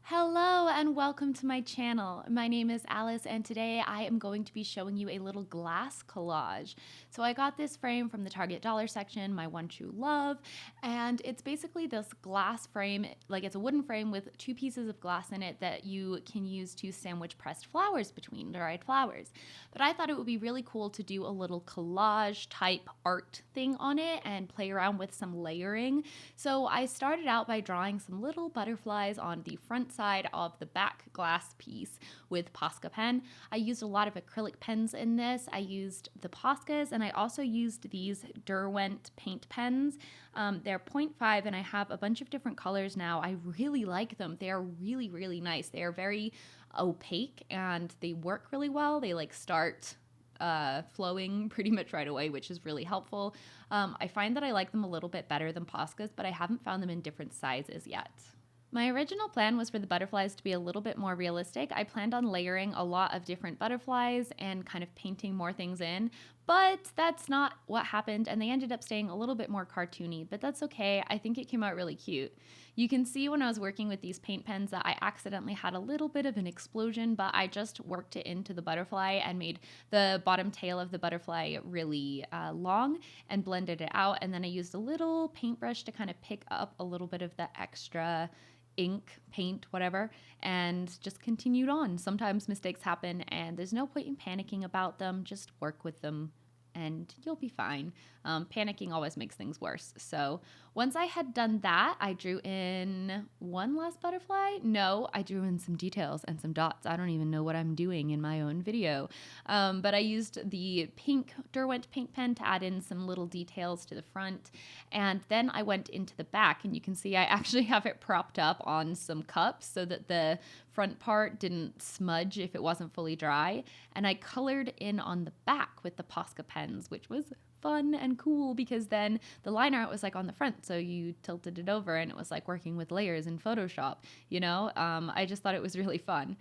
Hello and welcome to my channel. My name is Alice and today I am going to be showing you a little glass collage. So I got this frame from the Target dollar section, my one true love, and it's basically this glass frame, like it's a wooden frame with two pieces of glass in it that you can use to sandwich pressed flowers between, dried flowers. But I thought it would be really cool to do a little collage type art thing on it and play around with some layering. So I started out by drawing some little butterflies on the front side of the back glass piece with Posca pen. I used a lot of acrylic pens in this. I used the Poscas and I also used these Derwent paint pens. They're 0.5 and I have a bunch of different colors now. I really like them. They are really, really nice. They are very opaque and they work really well. They like start flowing pretty much right away, which is really helpful. I find that I like them a little bit better than Poscas, but I haven't found them in different sizes yet. My original plan was for the butterflies to be a little bit more realistic. I planned on layering a lot of different butterflies and kind of painting more things in, but that's not what happened, and they ended up staying a little bit more cartoony, but that's okay. I think it came out really cute. You can see when I was working with these paint pens that I accidentally had a little bit of an explosion, but I just worked it into the butterfly and made the bottom tail of the butterfly really long and blended it out, and then I used a little paintbrush to kind of pick up a little bit of the extra ink, paint, whatever, and just continued on. Sometimes mistakes happen and there's no point in panicking about them. Just work with them and you'll be fine. Panicking always makes things worse. So once I had done that, I drew in one last butterfly. No, I drew in some details and some dots. I don't even know what I'm doing in my own video. But I used the pink Derwent paint pen to add in some little details to the front. And then I went into the back and you can see I actually have it propped up on some cups so that the front part didn't smudge if it wasn't fully dry. And I colored in on the back with the Posca pens, which was fun and cool because then the line art was like on the front, so you tilted it over and it was like working with layers in Photoshop, you know? I just thought it was really fun.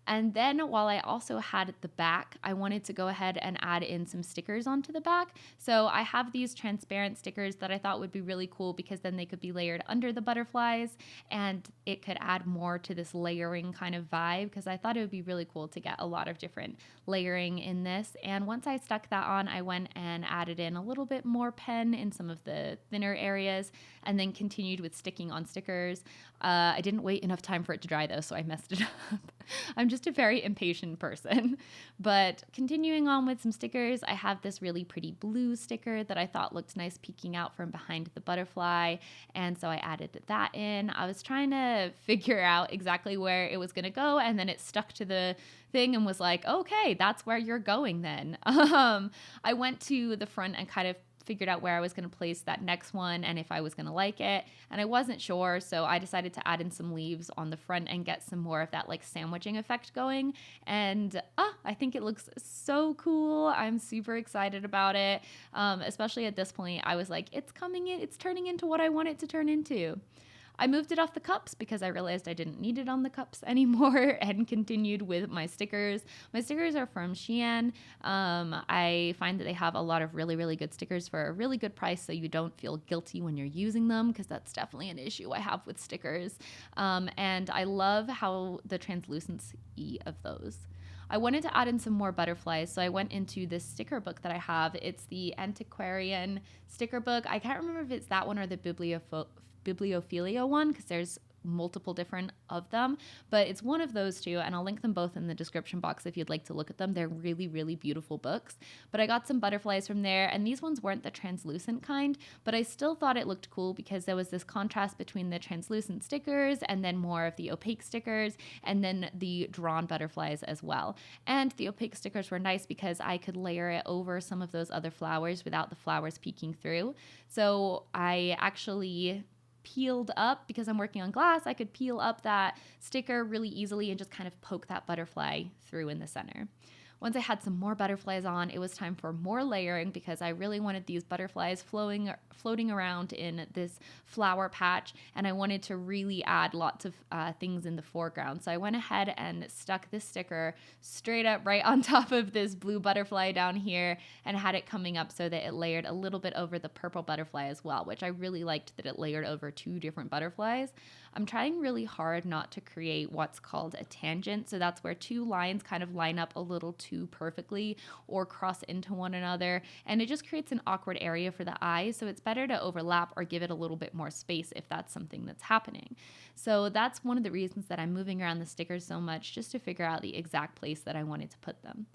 And then while I also had the back, I wanted to go ahead and add in some stickers onto the back. So I have these transparent stickers that I thought would be really cool because then they could be layered under the butterflies and it could add more to this layering kind of vibe because I thought it would be really cool to get a lot of different layering in this. And once I stuck that on, I went and added in a little bit more pen in some of the thinner areas and then continued with sticking on stickers. I didn't wait enough time for it to dry though, so I messed it up. I'm just a very impatient person. But continuing on with some stickers, I have this really pretty blue sticker that I thought looked nice peeking out from behind the butterfly. And so I added that in. I was trying to figure out exactly where it was going to go. And then it stuck to the thing and was like, okay, that's where you're going then. I went to the front and kind of figured out where I was going to place that next one and if I was going to like it, and I wasn't sure, so I decided to add in some leaves on the front and get some more of that like sandwiching effect going, and I think it looks so cool. I'm super excited about it, especially at this point. I was like, it's coming in, it's turning into what I want it to turn into. I moved it off the cups because I realized I didn't need it on the cups anymore and continued with my stickers. My stickers are from Shein. I find that they have a lot of really, really good stickers for a really good price so you don't feel guilty when you're using them because that's definitely an issue I have with stickers. And I love how the translucency of those. I wanted to add in some more butterflies, so I went into this sticker book that I have. It's the Antiquarian sticker book. I can't remember if it's that one or the Bibliophilia one because there's multiple different of them, but it's one of those two, and I'll link them both in the description box if you'd like to look at them. They're really, really beautiful books. But I got some butterflies from there, and these ones weren't the translucent kind, but I still thought it looked cool because there was this contrast between the translucent stickers and then more of the opaque stickers and then the drawn butterflies as well. And the opaque stickers were nice because I could layer it over some of those other flowers without the flowers peeking through. So I actually peeled up, because I'm working on glass, I could peel up that sticker really easily and just kind of poke that butterfly through in the center. Once I had some more butterflies on, it was time for more layering because I really wanted these butterflies floating around in this flower patch, and I wanted to really add lots of things in the foreground. So I went ahead and stuck this sticker straight up right on top of this blue butterfly down here and had it coming up so that it layered a little bit over the purple butterfly as well, which I really liked that it layered over two different butterflies. I'm trying really hard not to create what's called a tangent. So that's where two lines kind of line up a little too perfectly or cross into one another. And it just creates an awkward area for the eyes. So it's better to overlap or give it a little bit more space if that's something that's happening. So that's one of the reasons that I'm moving around the stickers so much, just to figure out the exact place that I wanted to put them.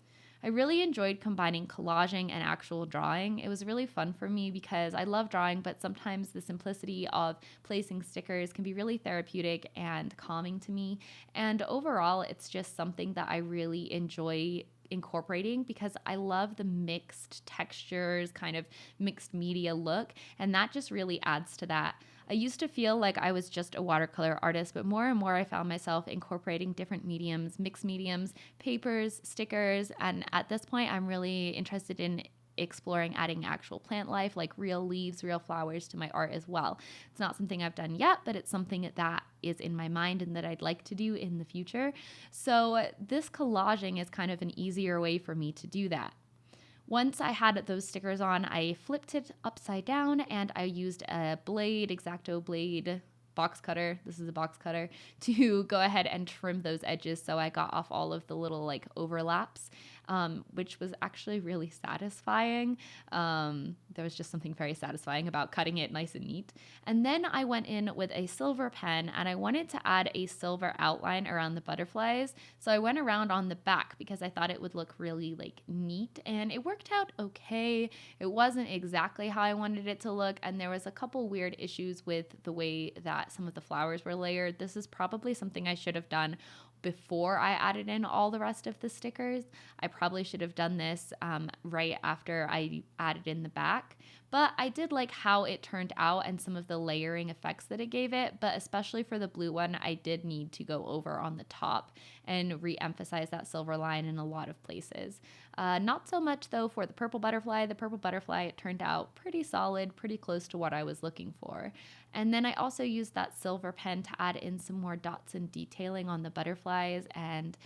I really enjoyed combining collaging and actual drawing. It was really fun for me because I love drawing, but sometimes the simplicity of placing stickers can be really therapeutic and calming to me. And overall, it's just something that I really enjoy incorporating because I love the mixed textures, kind of mixed media look, and that just really adds to that. I used to feel like I was just a watercolor artist, but more and more I found myself incorporating different mediums, mixed mediums, papers, stickers, and at this point I'm really interested in exploring adding actual plant life, like real leaves, real flowers to my art as well. It's not something I've done yet, but it's something that is in my mind and that I'd like to do in the future. So this collaging is kind of an easier way for me to do that. Once I had those stickers on, I flipped it upside down and I used a blade, X-Acto blade, box cutter, this is a box cutter, to go ahead and trim those edges so I got off all of the little like overlaps, which was actually really satisfying. There was just something very satisfying about cutting it nice and neat. And then I went in with a silver pen and I wanted to add a silver outline around the butterflies. So I went around on the back because I thought it would look really like neat, and it worked out okay. It wasn't exactly how I wanted it to look, and there was a couple weird issues with the way that some of the flowers were layered. This is probably something I should have done before I added in all the rest of the stickers. I probably should have done this right after I added in the back. But I did like how it turned out and some of the layering effects that it gave it. But especially for the blue one, I did need to go over on the top and re-emphasize that silver line in a lot of places. Not so much though for the purple butterfly. The purple butterfly, it turned out pretty solid, pretty close to what I was looking for. And then I also used that silver pen to add in some more dots and detailing on the butterflies and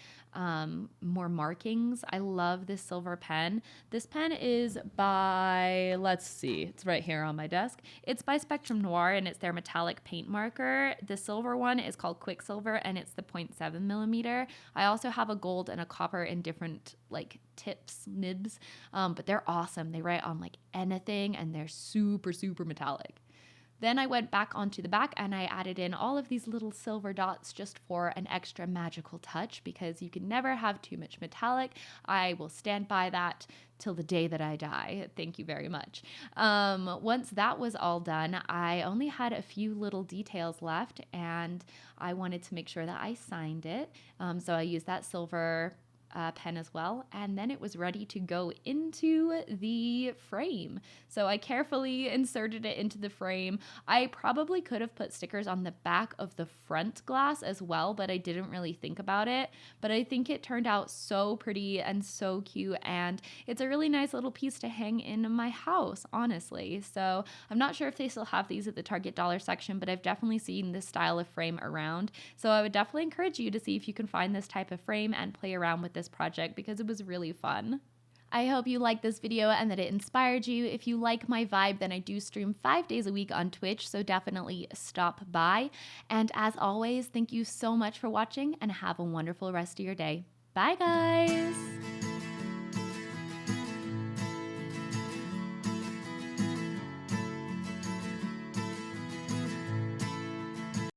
more markings. I love this silver pen. This pen is by, let's see, it's right here on my desk. It's by Spectrum Noir and it's their metallic paint marker. The silver one is called Quicksilver and it's the 0.7 millimeter. I also have a gold and a copper in different like tips, nibs, but they're awesome. They write on like anything and they're super, super metallic. Then I went back onto the back and I added in all of these little silver dots just for an extra magical touch because you can never have too much metallic. I will stand by that till the day that I die. Thank you very much. Once that was all done, I only had a few little details left and I wanted to make sure that I signed it. So I used that silver pen as well, and then it was ready to go into the frame. So I carefully inserted it into the frame. I probably could have put stickers on the back of the front glass as well, but I didn't really think about it. But I think it turned out so pretty and so cute, and it's a really nice little piece to hang in my house, honestly. So I'm not sure if they still have these at the Target dollar section, but I've definitely seen this style of frame around. So I would definitely encourage you to see if you can find this type of frame and play around with this project because it was really fun. I hope you liked this video and that it inspired you. If you like my vibe, then I do stream 5 days a week on Twitch, so definitely stop by. And as always, thank you so much for watching and have a wonderful rest of your day. Bye, guys!